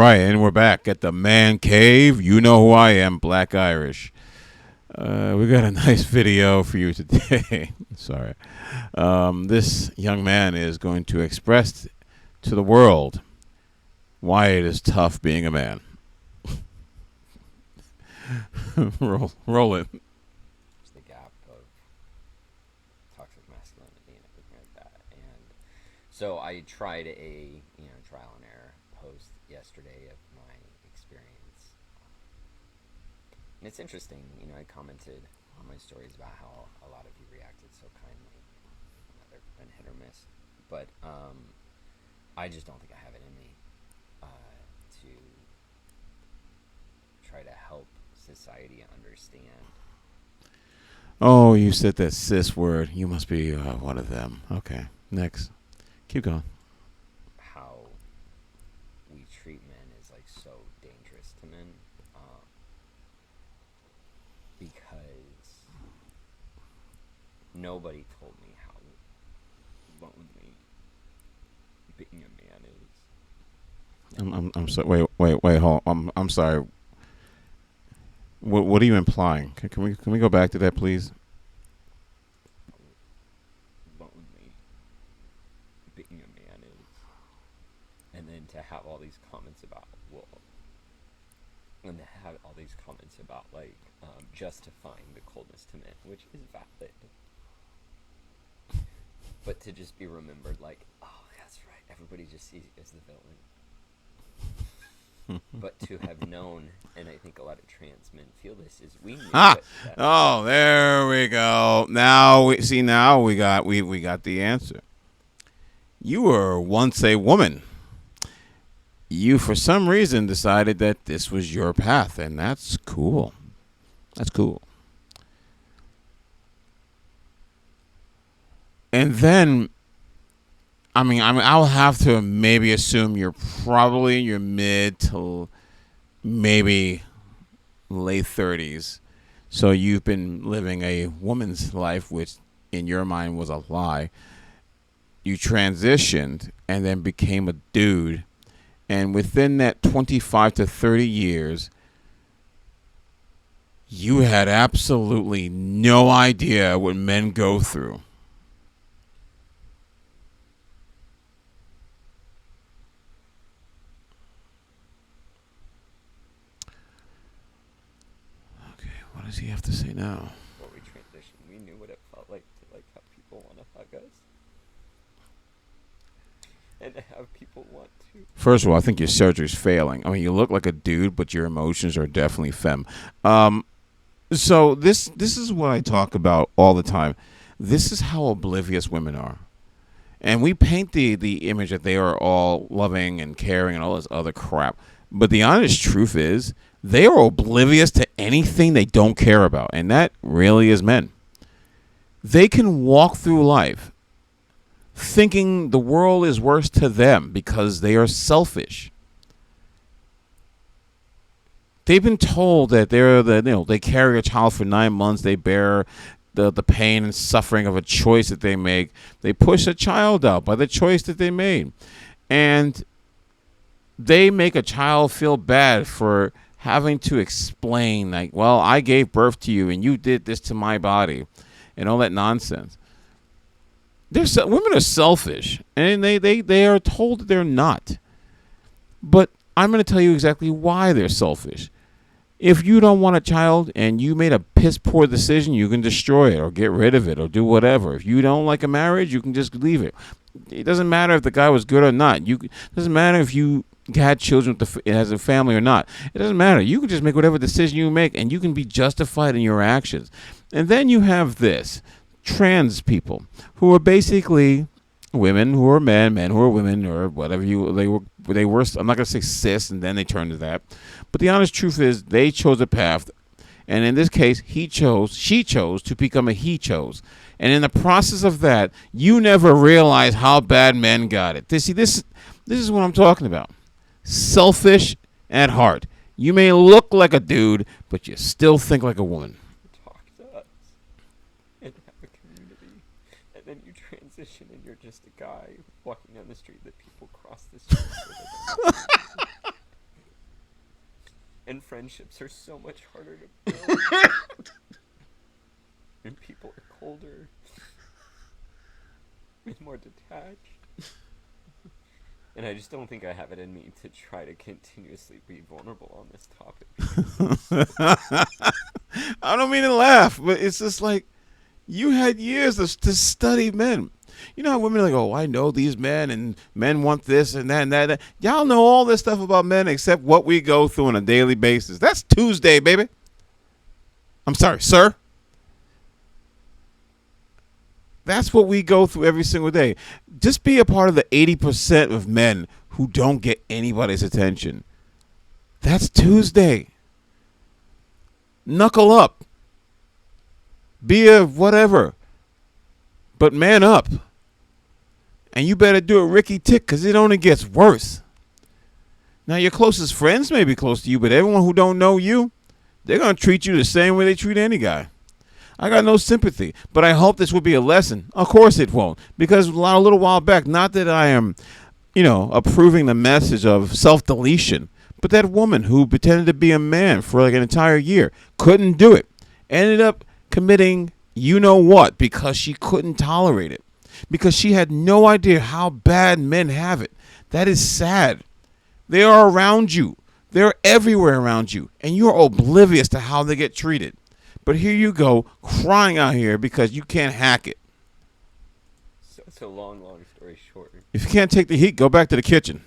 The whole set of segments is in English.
right, and we're back at the man cave. You know who I am, Black Irish. We got a nice video for you today. Sorry. This young man is going to express to the world why it is tough being a man. Roll it. There's the gap of toxic masculinity and everything like that. And so I tried a trial and error post yesterday of my experience, and it's interesting. I commented on my stories about how a lot of you reacted so kindly. They've been hit or miss, but I just don't think I have it in me to try to help society understand Oh, you said that cis word. You must be one of them. Okay, next. Keep going. how we treat men is like so dangerous to men, because nobody told me how lonely being a man is. I'm sorry. Wait. Hold. I'm sorry. What are you implying? Can we go back to that, please? How lonely being a man is, and then to have all these comments about and to have all these comments about justifying the coldness to men, which is valid, but to just be remembered like, oh, that's right, everybody just sees you as the villain. But to have known, and I think a lot of trans men feel this, is we knew Ah. that Oh, there we go. Now we see. Now we got the answer. You were once a woman. You, for some reason, decided that this was your path, and that's cool. That's cool. And then, I'll have to maybe assume you're probably in your mid to maybe late 30s. So you've been living a woman's life, which in your mind was a lie. You transitioned and then became a dude. And within that 25 to 30 years, you had absolutely no idea what men go through. Okay, what does he have to say now? before we transitioned, we knew what it felt like to have people want to hug us, and to have people want to. First of all, I think your surgery's failing. You look like a dude, but your emotions are definitely femme. So this is what I talk about all the time. This is how oblivious women are. And we paint the image that they are all loving and caring and all this other crap. But the honest truth is, they are oblivious to anything they don't care about. And that really is men. They can walk through life thinking the world is worse to them because they are selfish. They've been told that they carry a child for 9 months. They bear the pain and suffering of a choice that they make. They push a child out by the choice that they made. And they make a child feel bad for having to explain, like, well, I gave birth to you and you did this to my body and all that nonsense. Women are selfish, and they are told that they're not. But I'm going to tell you exactly why they're selfish. If you don't want a child and you made a piss poor decision, you can destroy it or get rid of it or do whatever. If you don't like a marriage, you can just leave it. It doesn't matter if the guy was good or not. It doesn't matter if you had children as a family or not. It doesn't matter. You can just make whatever decision you make, and you can be justified in your actions. And then you have this trans people who are basically women who are men who are women, or whatever they were. I'm not gonna say cis, and then they turned to that. But the honest truth is, they chose a path, and in this case, she chose to become a he chose. And in the process of that, you never realize how bad men got it. This is what I'm talking about. Selfish at heart. You may look like a dude, but you still think like a woman. Talk to us and have a community, and then you transition and you're just a guy walking down the street that people cross the street with. And friendships are so much harder to build. And people are colder and more detached. And I just don't think I have it in me to try to continuously be vulnerable on this topic because it's so I don't mean to laugh, but it's just like you had years to study men. You know how women are like, oh, I know these men, and men want this and that and that. Y'all know all this stuff about men except what we go through on a daily basis. That's Tuesday, baby. I'm sorry, sir. That's what we go through every single day. Just be a part of the 80% of men who don't get anybody's attention. That's Tuesday. Knuckle up. Be a whatever. But man up. And you better do it Ricky Tick because it only gets worse. Now, your closest friends may be close to you, but everyone who don't know you, they're going to treat you the same way they treat any guy. I got no sympathy, but I hope this will be a lesson. Of course it won't, because a little while back, not that I am, approving the message of self-deletion, but that woman who pretended to be a man for like an entire year couldn't do it, ended up committing you-know-what because she couldn't tolerate it, because she had no idea how bad men have it. That is sad. They are around you. They're everywhere around you, and you're oblivious to how they get treated. But here you go, crying out here because you can't hack it. so long story short. If you can't take the heat, go back to the kitchen.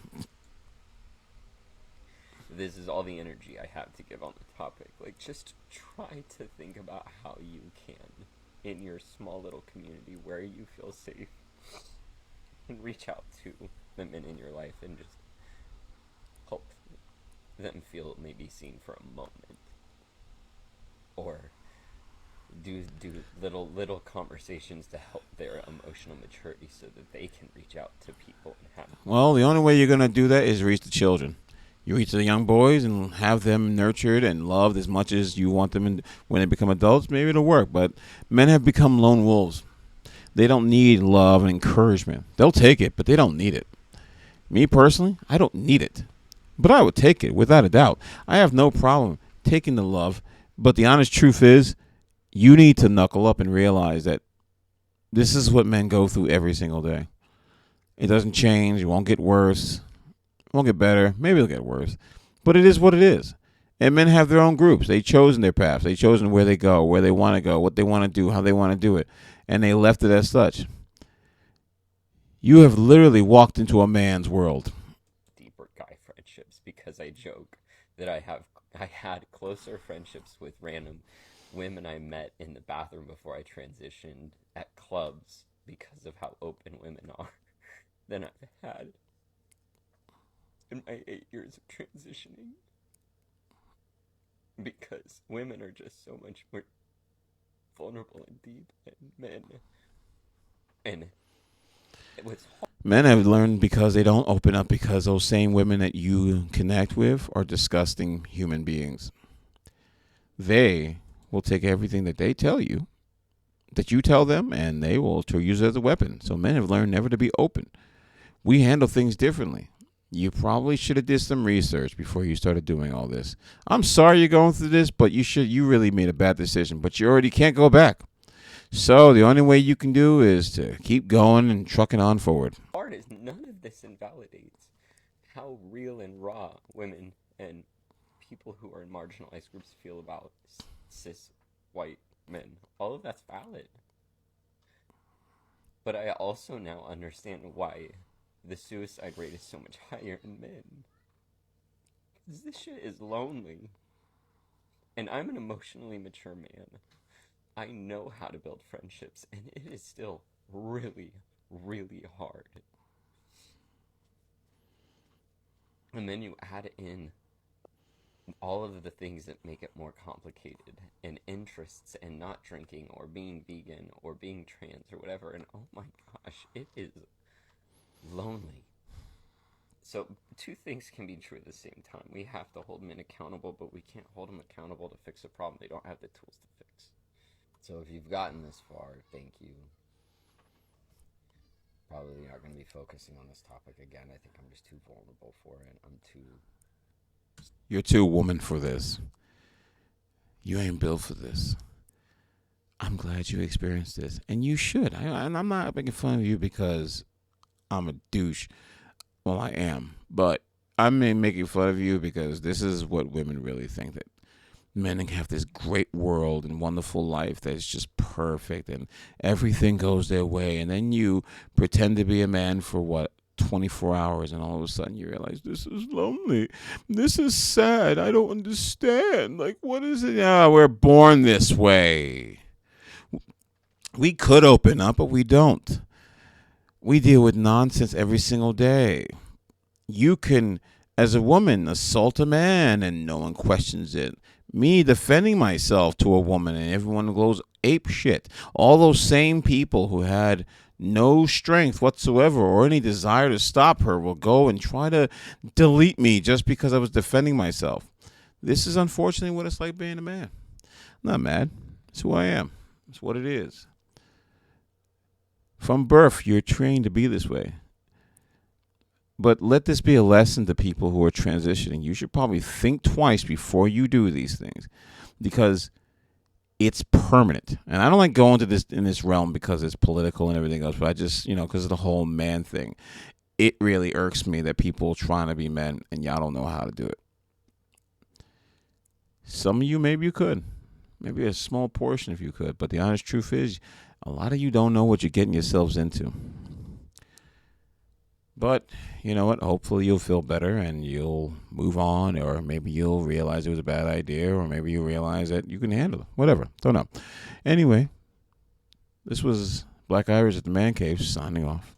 This is all the energy I have to give on the topic. Like, just try to think about how you can, in your small little community where you feel safe, and reach out to the men in your life and just help them feel maybe seen for a moment. Or do little conversations to help their emotional maturity so that they can reach out to people and have. Well, the only way you're going to do that is reach the children. You reach the young boys and have them nurtured and loved as much as you want them. And when they become adults, maybe it'll work. But men have become lone wolves. They don't need love and encouragement. They'll take it, but they don't need it. Me personally, I don't need it. But I would take it, without a doubt. I have no problem taking the love. But the honest truth is, you need to knuckle up and realize that this is what men go through every single day. It doesn't change. It won't get worse. It won't get better. Maybe it'll get worse. But it is what it is. And men have their own groups. They've chosen their paths. They've chosen where they go, where they want to go, what they want to do, how they want to do it. And they left it as such. You have literally walked into a man's world. Deeper guy friendships, because I joke that I had closer friendships with random women I met in the bathroom before I transitioned at clubs because of how open women are than I've had in my 8 years of transitioning. Because women are just so much more vulnerable and deep than men. And it was hard. Men have learned because they don't open up because those same women that you connect with are disgusting human beings. They will take everything that they tell you, that you tell them, and they will use it as a weapon. So men have learned never to be open. We handle things differently. You probably should have did some research before you started doing all this. I'm sorry you're going through this, but you really made a bad decision, but you already can't go back. So the only way you can do is to keep going and trucking on forward. Part is none of this invalidates how real and raw women and people who are in marginalized groups feel about cis white men. All of that's valid. But I also now understand why the suicide rate is so much higher in men. Because this shit is lonely. And I'm an emotionally mature man. I know how to build friendships, and it is still really, really hard. And then you add in all of the things that make it more complicated, and interests, and not drinking, or being vegan, or being trans, or whatever, and oh my gosh, it is lonely. So two things can be true at the same time. We have to hold men accountable, but we can't hold them accountable to fix a problem they don't have the tools to fix. So if you've gotten this far, thank you. Probably not going to be focusing on this topic again. I think I'm just too vulnerable for it. I'm too... You're too woman for this. You ain't built for this. I'm glad you experienced this, and you should. And I'm not making fun of you because I'm a douche. Well, I am, but I'm making fun of you because this is what women really think, that men have this great world and wonderful life that's just perfect and everything goes their way, and then you pretend to be a man for what, 24 hours, and all of a sudden you realize this is lonely, this is sad, I don't understand, like, what is it? Yeah, we're born this way. We could open up, but we don't. We deal with nonsense every single day. You can, as a woman, assault a man and no one questions it. Me defending myself to a woman and everyone goes ape shit. All those same people who had no strength whatsoever or any desire to stop her will go and try to delete me just because I was defending myself. This is unfortunately what it's like being a man. I'm not mad. It's who I am. It's what it is. From birth, you're trained to be this way. But let this be a lesson to people who are transitioning. You should probably think twice before you do these things, because it's permanent. And I don't like going to this in this realm because it's political and everything else, but I just, because of the whole man thing. It really irks me that people trying to be men and y'all don't know how to do it. Some of you, maybe you could. Maybe a small portion if you could. But the honest truth is, a lot of you don't know what you're getting yourselves into. But you know what? Hopefully you'll feel better and you'll move on, or maybe you'll realize it was a bad idea, or maybe you realize that you can handle it. Whatever. Don't know. Anyway, this was Black Iris at the Man Cave signing off.